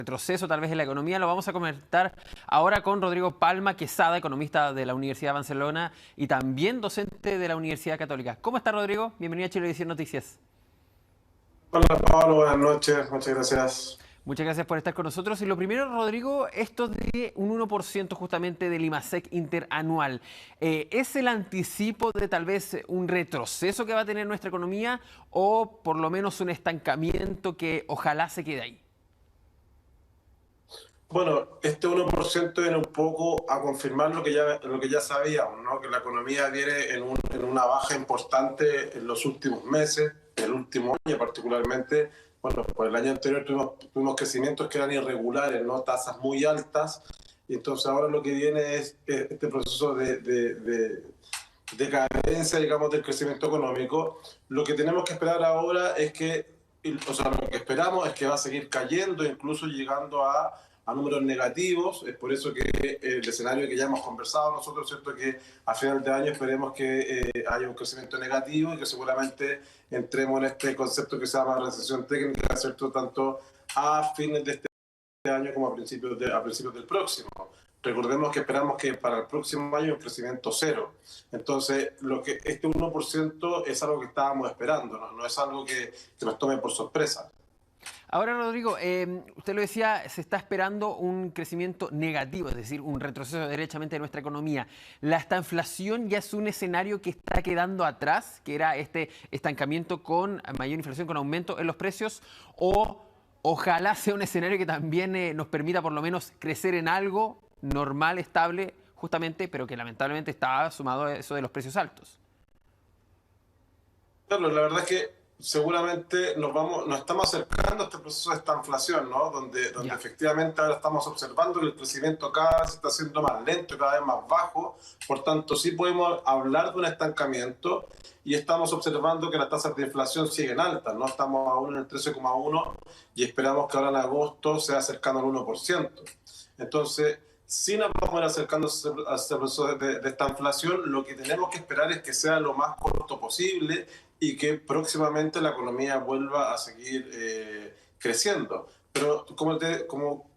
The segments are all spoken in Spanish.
retroceso tal vez en la economía. Lo vamos a comentar ahora con Rodrigo Palma Quesada, economista de la Universidad de Barcelona y también docente de la Universidad Católica. ¿Cómo está, Rodrigo? Bienvenido a Chilevisión Noticias. Hola Pablo, buenas noches, muchas gracias. Muchas gracias por estar con nosotros. Y lo primero, Rodrigo, esto de un 1% justamente del IMASEC interanual, ¿es el anticipo de tal vez un retroceso que va a tener nuestra economía o por lo menos un estancamiento que ojalá se quede ahí? Bueno, este 1% viene un poco a confirmar lo que ya sabíamos, ¿no? Que la economía viene en una baja importante en los últimos meses, el último año particularmente. Bueno, por el año anterior tuvimos crecimientos que eran irregulares, ¿no? Tasas muy altas, y entonces ahora lo que viene es este proceso de decadencia, digamos, del crecimiento económico. Lo que tenemos que esperar ahora es o sea, lo que esperamos es que va a seguir cayendo, incluso llegando a números negativos. Es por eso que el escenario que ya hemos conversado nosotros, ¿cierto? Que a final de año esperemos que haya un crecimiento negativo y que seguramente entremos en este concepto que se llama recesión técnica, ¿cierto? Tanto a fines de este año como a principios del próximo. Recordemos que esperamos que para el próximo año un crecimiento cero. Entonces, este 1% es algo que estábamos esperando, ¿no? No es algo que nos tome por sorpresa. Ahora, Rodrigo, usted lo decía, se está esperando un crecimiento negativo, es decir, un retroceso derechamente de nuestra economía. ¿La estanflación ya es un escenario que está quedando atrás, que era este estancamiento con mayor inflación, con aumento en los precios? ¿O ojalá sea un escenario que también nos permita por lo menos crecer en algo normal, estable, justamente, pero que lamentablemente está sumado a eso de los precios altos? Claro, la verdad es que seguramente nos estamos acercando a este proceso de esta inflación, ¿no? Donde Ya. efectivamente ahora estamos observando que el crecimiento cada vez está siendo más lento, cada vez más bajo. Por tanto, sí podemos hablar de un estancamiento y estamos observando que las tasas de inflación siguen altas, ¿no? Estamos aún en el 13,1 y esperamos que ahora en agosto sea cercano al 1%. Entonces, si nos vamos a ir acercando a ese proceso de esta inflación, lo que tenemos que esperar es que sea lo más corto posible y que próximamente la economía vuelva a seguir creciendo. Pero como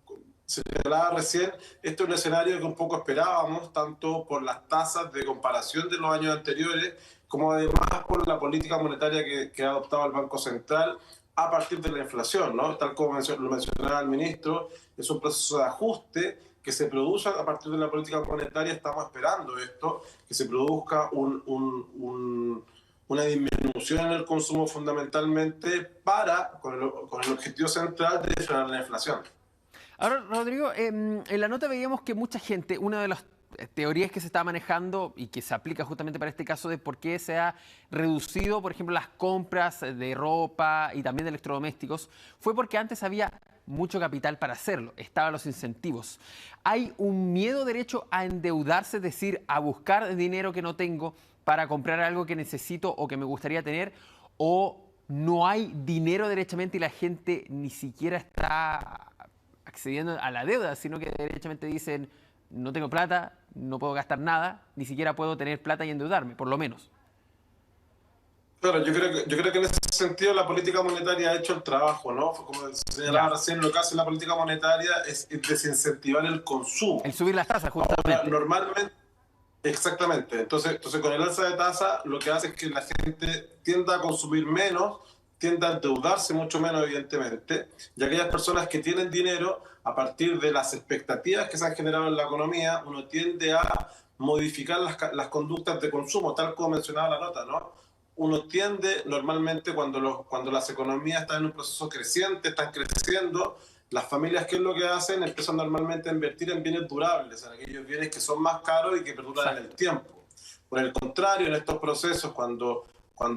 señalaba recién, este es un escenario que un poco esperábamos, tanto por las tasas de comparación de los años anteriores, como además por la política monetaria que ha adoptado el Banco Central a partir de la inflación, ¿no? Tal como lo mencionaba el ministro, es un proceso de ajuste que se produce a partir de la política monetaria. Estamos esperando esto, que se produzca una disminución en el consumo fundamentalmente con el objetivo central de frenar la inflación. Ahora, Rodrigo, en la nota veíamos que mucha gente, una de las teorías que se está manejando y que se aplica justamente para este caso de por qué se ha reducido, por ejemplo, las compras de ropa y también de electrodomésticos, fue porque antes había mucho capital para hacerlo, estaban los incentivos. Hay un miedo derecho a endeudarse, es decir, a buscar dinero que no tengo para comprar algo que necesito o que me gustaría tener, o no hay dinero derechamente y la gente ni siquiera está accediendo a la deuda, sino que derechamente dicen, no tengo plata, no puedo gastar nada, ni siquiera puedo tener plata y endeudarme, por lo menos. Claro, yo creo que en ese sentido la política monetaria ha hecho el trabajo, ¿no? Como señalaba Ya. recién, lo que hace la política monetaria es desincentivar el El consumo. subir las tasas, Ahora, justamente. normalmente, exactamente. Entonces, con el alza de tasa, lo que hace es que la gente tienda a consumir menos, tienda a endeudarse mucho menos, evidentemente, y aquellas personas que tienen dinero, a partir de las expectativas que se han generado en la economía, uno tiende a modificar las conductas de consumo, tal como mencionaba la nota, ¿no? Uno tiende normalmente cuando las economías están en un proceso creciente, están creciendo, las familias, ¿qué es lo que hacen? Empiezan normalmente a invertir en bienes durables, en aquellos bienes que son más caros y que perduran en el Exacto. tiempo. Por el contrario, en estos procesos, cuando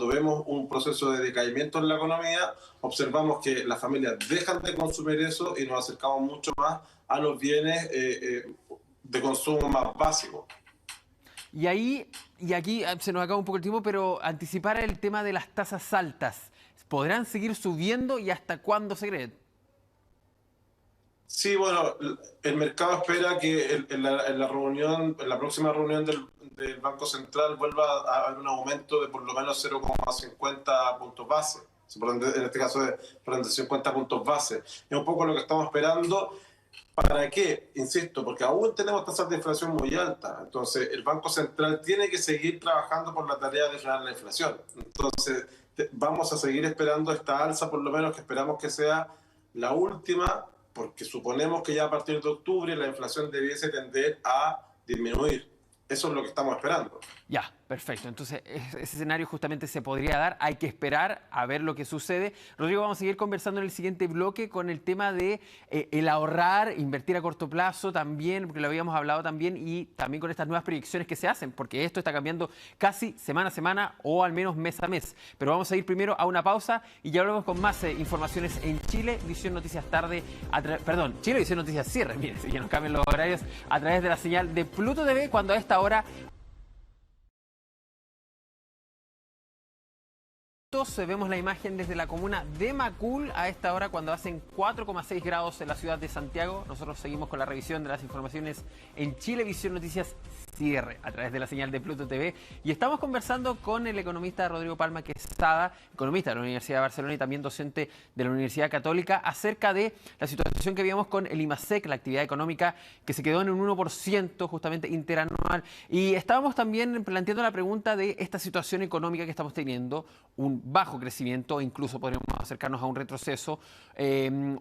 vemos un proceso de decaimiento en la economía, observamos que las familias dejan de consumir eso y nos acercamos mucho más a los bienes de consumo más básicos. Y ahí, y aquí se nos acaba un poco el tiempo, pero anticipar el tema de las tasas altas. ¿Podrán seguir subiendo y hasta cuándo se cree? Sí, bueno, el mercado espera que en la próxima reunión del Banco Central vuelva a haber un aumento de por lo menos 0,50 puntos base. en este caso de 50 puntos base. Es un poco lo que estamos esperando. ¿Para qué? Insisto, porque aún tenemos tasas de inflación muy altas. Entonces, el Banco Central tiene que seguir trabajando por la tarea de frenar la inflación. Entonces, vamos a seguir esperando esta alza, por lo menos que esperamos que sea la última, porque suponemos que ya a partir de octubre la inflación debiese tender a disminuir. Eso es lo que estamos esperando. Ya, perfecto. Entonces, ese escenario justamente se podría dar. Hay que esperar a ver lo que sucede. Rodrigo, vamos a seguir conversando en el siguiente bloque con el tema de el ahorrar, invertir a corto plazo también, porque lo habíamos hablado también, y también con estas nuevas proyecciones que se hacen, porque esto está cambiando casi semana a semana o al menos mes a mes. Pero vamos a ir primero a una pausa y ya volvemos con más informaciones en Chile Visión Noticias Tarde, Chile Visión Noticias Cierre, miren, si que nos cambian los horarios a través de la señal de Pluto TV, cuando a esta hora vemos la imagen desde la comuna de Macul a esta hora cuando hacen 4,6 grados en la ciudad de Santiago. Nosotros seguimos con la revisión de las informaciones en Chilevisión Noticias Cierre a través de la señal de Pluto TV y estamos conversando con el economista Rodrigo Palma Quesada, economista de la Universidad de Barcelona y también docente de la Universidad Católica, acerca de la situación que vimos con el IMASEC, la actividad económica que se quedó en un 1% justamente interanual, y estábamos también planteando la pregunta de esta situación económica que estamos teniendo, un bajo crecimiento, incluso podríamos acercarnos a un retroceso,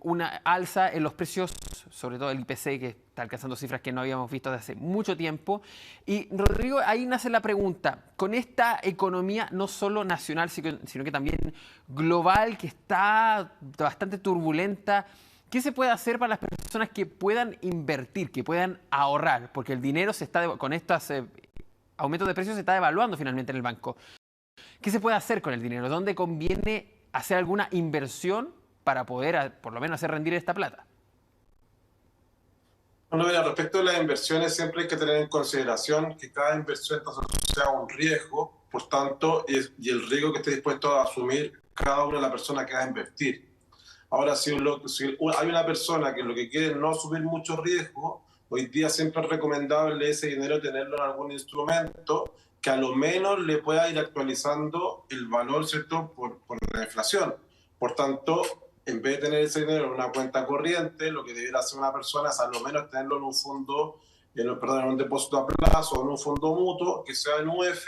una alza en los precios, sobre todo el IPC, que está alcanzando cifras que no habíamos visto desde hace mucho tiempo. Y Rodrigo, ahí nace la pregunta, con esta economía no solo nacional, sino que también global, que está bastante turbulenta, ¿qué se puede hacer para las personas que puedan invertir, que puedan ahorrar? Porque el dinero con estos aumentos de precios se está devaluando finalmente en el banco. ¿Qué se puede hacer con el dinero? ¿Dónde conviene hacer alguna inversión para poder, por lo menos, hacer rendir esta plata? Bueno, mira, respecto a las inversiones, siempre hay que tener en consideración que cada inversión está asociada a un riesgo, por tanto, y el riesgo que esté dispuesto a asumir cada una de las personas que va a invertir. Ahora, si hay una persona que lo que quiere es no asumir mucho riesgo, hoy día siempre es recomendable ese dinero tenerlo en algún instrumento que a lo menos le pueda ir actualizando el valor, ¿cierto?, por la inflación. Por tanto, en vez de tener ese dinero en una cuenta corriente, lo que debería hacer una persona es a lo menos tenerlo en un fondo, en un depósito a plazo o en un fondo mutuo que sea en UF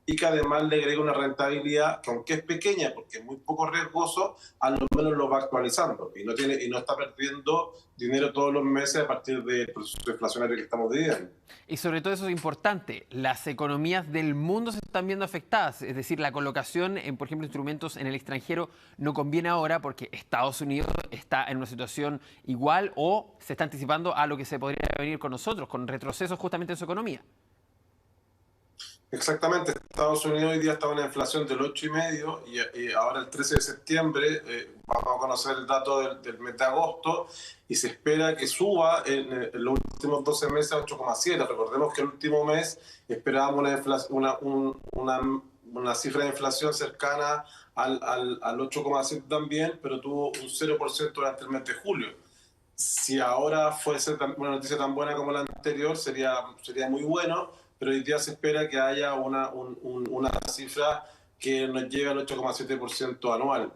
y que además le agregue una rentabilidad que, aunque es pequeña porque es muy poco riesgoso, a lo menos lo va actualizando y no está perdiendo dinero todos los meses a partir del proceso inflacionario que estamos viviendo. Y sobre todo eso es importante, las economías del mundo se están viendo afectadas, es decir, la colocación en, por ejemplo, instrumentos en el extranjero no conviene ahora porque Estados Unidos está en una situación igual o se está anticipando a lo que se podría venir con nosotros, con retrocesos justamente en su economía. Exactamente, Estados Unidos hoy día está en una inflación del 8,5 y ahora el 13 de septiembre vamos a conocer el dato del mes de agosto y se espera que suba en los últimos 12 meses a 8,7. Recordemos que el último mes esperábamos una cifra de inflación cercana al 8,7 también, pero tuvo un 0% durante el mes de julio. Si ahora fuese una noticia tan buena como la anterior, sería muy bueno, pero hoy día se espera que haya una cifra que nos lleve al 8,7% anual.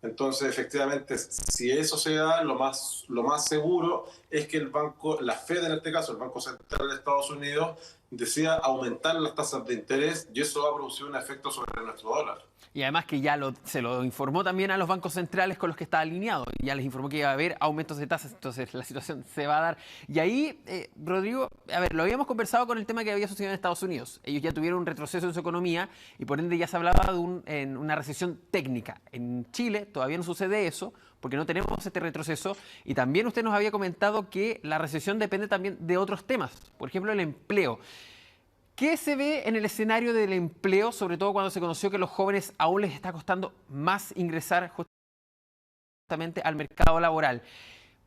Entonces, efectivamente, si eso se da, lo más seguro es que la Fed en este caso, el Banco Central de Estados Unidos, decida aumentar las tasas de interés y eso va a producir un efecto sobre nuestro dólar. Y además que ya se lo informó también a los bancos centrales con los que está alineado. Ya les informó que iba a haber aumentos de tasas, entonces la situación se va a dar. Y ahí, Rodrigo, a ver, lo habíamos conversado con el tema que había sucedido en Estados Unidos. Ellos ya tuvieron un retroceso en su economía y por ende ya se hablaba de una recesión técnica. En Chile todavía no sucede eso porque no tenemos este retroceso. Y también usted nos había comentado que la recesión depende también de otros temas, por ejemplo, el empleo. ¿Qué se ve en el escenario del empleo, sobre todo cuando se conoció que a los jóvenes aún les está costando más ingresar justamente al mercado laboral?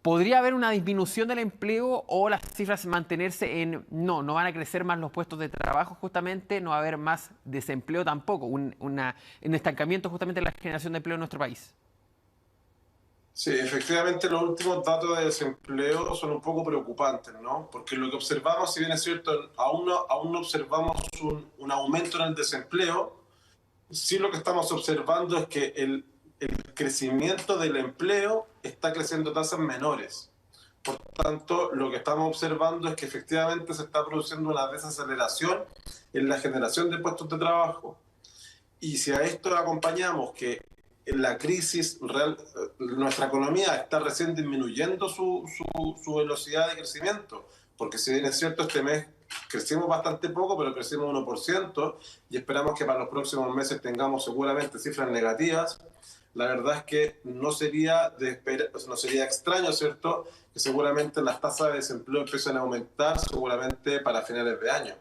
¿Podría haber una disminución del empleo o las cifras mantenerse en no van a crecer más los puestos de trabajo justamente, no va a haber más desempleo tampoco, un estancamiento justamente en la generación de empleo en nuestro país? Sí, efectivamente los últimos datos de desempleo son un poco preocupantes, ¿no? Porque lo que observamos, si bien es cierto, aún no observamos un aumento en el desempleo, sí lo que estamos observando es que el crecimiento del empleo está creciendo a tasas menores. Por tanto, lo que estamos observando es que efectivamente se está produciendo una desaceleración en la generación de puestos de trabajo. Y si a esto acompañamos que en la crisis real, nuestra economía está recién disminuyendo su velocidad de crecimiento, porque si bien es cierto, este mes crecimos bastante poco, pero crecimos 1%, y esperamos que para los próximos meses tengamos seguramente cifras negativas. La verdad es que no sería extraño, ¿cierto?, que seguramente las tasas de desempleo empiecen a aumentar seguramente para finales de año.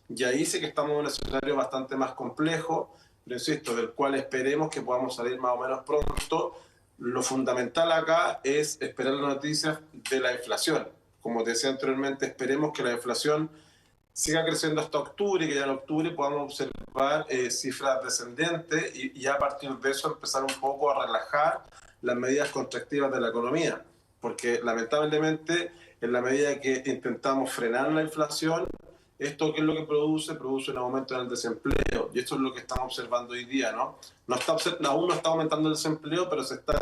Y ahí sí que estamos en un escenario bastante más complejo, pero insisto, del cual esperemos que podamos salir más o menos pronto. Lo fundamental acá es esperar las noticias de la inflación. Como te decía anteriormente, esperemos que la inflación siga creciendo hasta octubre y que ya en octubre podamos observar cifras descendentes y ya a partir de eso empezar un poco a relajar las medidas contractivas de la economía. Porque lamentablemente, en la medida que intentamos frenar la inflación, ¿esto qué es lo que produce? Produce un aumento en el desempleo. Y esto es lo que estamos observando hoy día, ¿no? Aún no está aumentando el desempleo, pero se está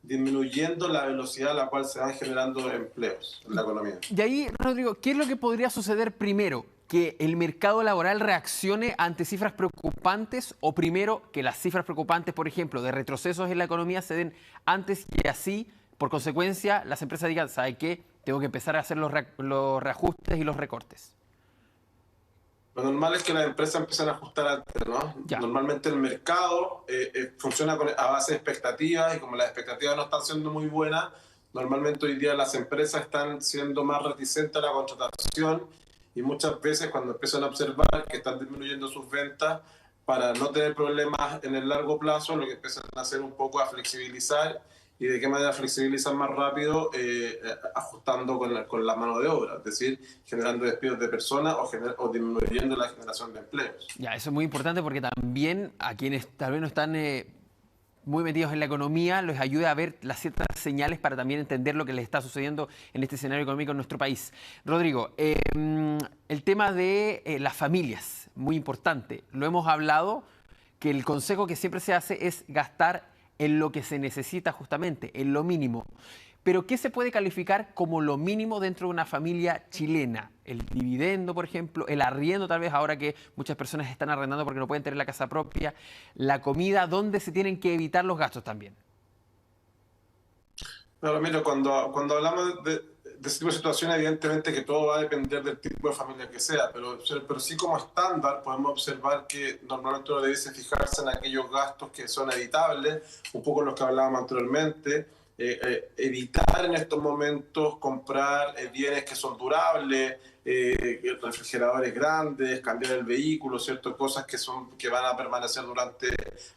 disminuyendo la velocidad a la cual se van generando empleos en la economía. Y ahí, Rodrigo, ¿qué es lo que podría suceder primero? ¿Que el mercado laboral reaccione ante cifras preocupantes o primero que las cifras preocupantes, por ejemplo, de retrocesos en la economía se den antes y así, por consecuencia, las empresas digan, ¿sabe qué? Tengo que empezar a hacer los reajustes y los recortes? Lo normal es que las empresas empiecen a ajustar antes, ¿no? Ya. Normalmente el mercado funciona a base de expectativas y como las expectativas no están siendo muy buenas, normalmente hoy día las empresas están siendo más reticentes a la contratación y muchas veces cuando empiezan a observar que están disminuyendo sus ventas, para no tener problemas en el largo plazo, lo que empiezan a hacer un poco a flexibilizar. ¿Y de qué manera flexibilizan más rápido? Ajustando con la mano de obra, es decir, generando despidos de personas o disminuyendo la generación de empleos. Ya, eso es muy importante porque también a quienes tal vez no están muy metidos en la economía, les ayuda a ver las ciertas señales para también entender lo que les está sucediendo en este escenario económico en nuestro país. Rodrigo, el tema de las familias, muy importante. Lo hemos hablado, que el consejo que siempre se hace es gastar en lo que se necesita justamente, en lo mínimo. Pero ¿qué se puede calificar como lo mínimo dentro de una familia chilena? El dividendo, por ejemplo, el arriendo tal vez, ahora que muchas personas están arrendando porque no pueden tener la casa propia, la comida, ¿dónde se tienen que evitar los gastos también? Pero mira, cuando hablamos de ese tipo de situaciones, evidentemente que todo va a depender del tipo de familia que sea, pero sí como estándar podemos observar que normalmente uno debe fijarse en aquellos gastos que son evitables, un poco los que hablábamos anteriormente, evitar en estos momentos comprar bienes que son durables, refrigeradores grandes, cambiar el vehículo, ¿cierto? Cosas que van a permanecer durante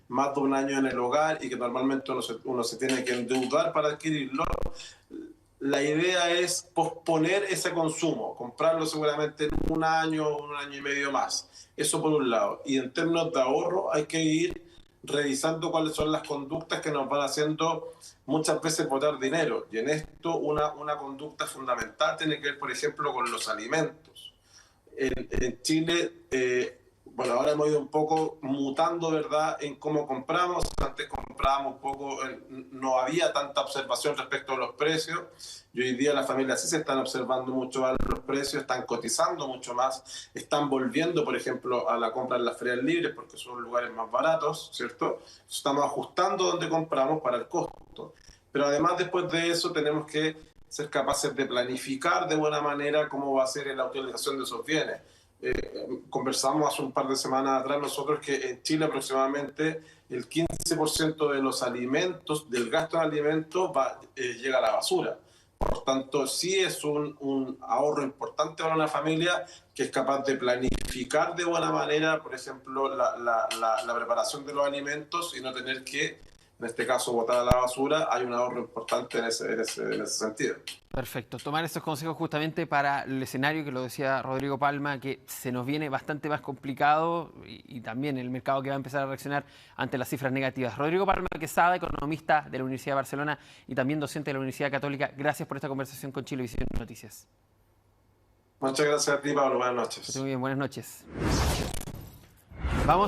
más de un año en el hogar y que normalmente uno se tiene que endeudar para adquirirlo. La idea es posponer ese consumo, comprarlo seguramente en un año y medio más. Eso por un lado. Y en términos de ahorro hay que ir revisando cuáles son las conductas que nos van haciendo muchas veces botar dinero. Y en esto una conducta fundamental tiene que ver, por ejemplo, con los alimentos. En Chile, bueno, ahora hemos ido un poco mutando, ¿verdad?, en cómo compramos. Antes comprábamos un poco, no había tanta observación respecto a los precios. Y hoy día las familias sí se están observando mucho más los precios, están cotizando mucho más, están volviendo, por ejemplo, a la compra en las ferias libres porque son lugares más baratos, ¿cierto? Estamos ajustando donde compramos para el costo. Pero además, después de eso, tenemos que ser capaces de planificar de buena manera cómo va a ser la utilización de esos bienes. Conversamos hace un par de semanas atrás nosotros que en Chile aproximadamente el 15% de los alimentos, del gasto en alimentos, llega a la basura. Por tanto, sí es un ahorro importante para una familia que es capaz de planificar de buena manera, por ejemplo, la preparación de los alimentos y no tener que, en este caso, botar a la basura. Hay un ahorro importante en ese sentido. Perfecto. Tomar esos consejos justamente para el escenario que lo decía Rodrigo Palma, que se nos viene bastante más complicado y también el mercado que va a empezar a reaccionar ante las cifras negativas. Rodrigo Palma Quesada, economista de la Universidad de Barcelona y también docente de la Universidad Católica, gracias por esta conversación con Chilevisión Noticias. Muchas gracias a ti, Pablo. Buenas noches. Muy bien, buenas noches.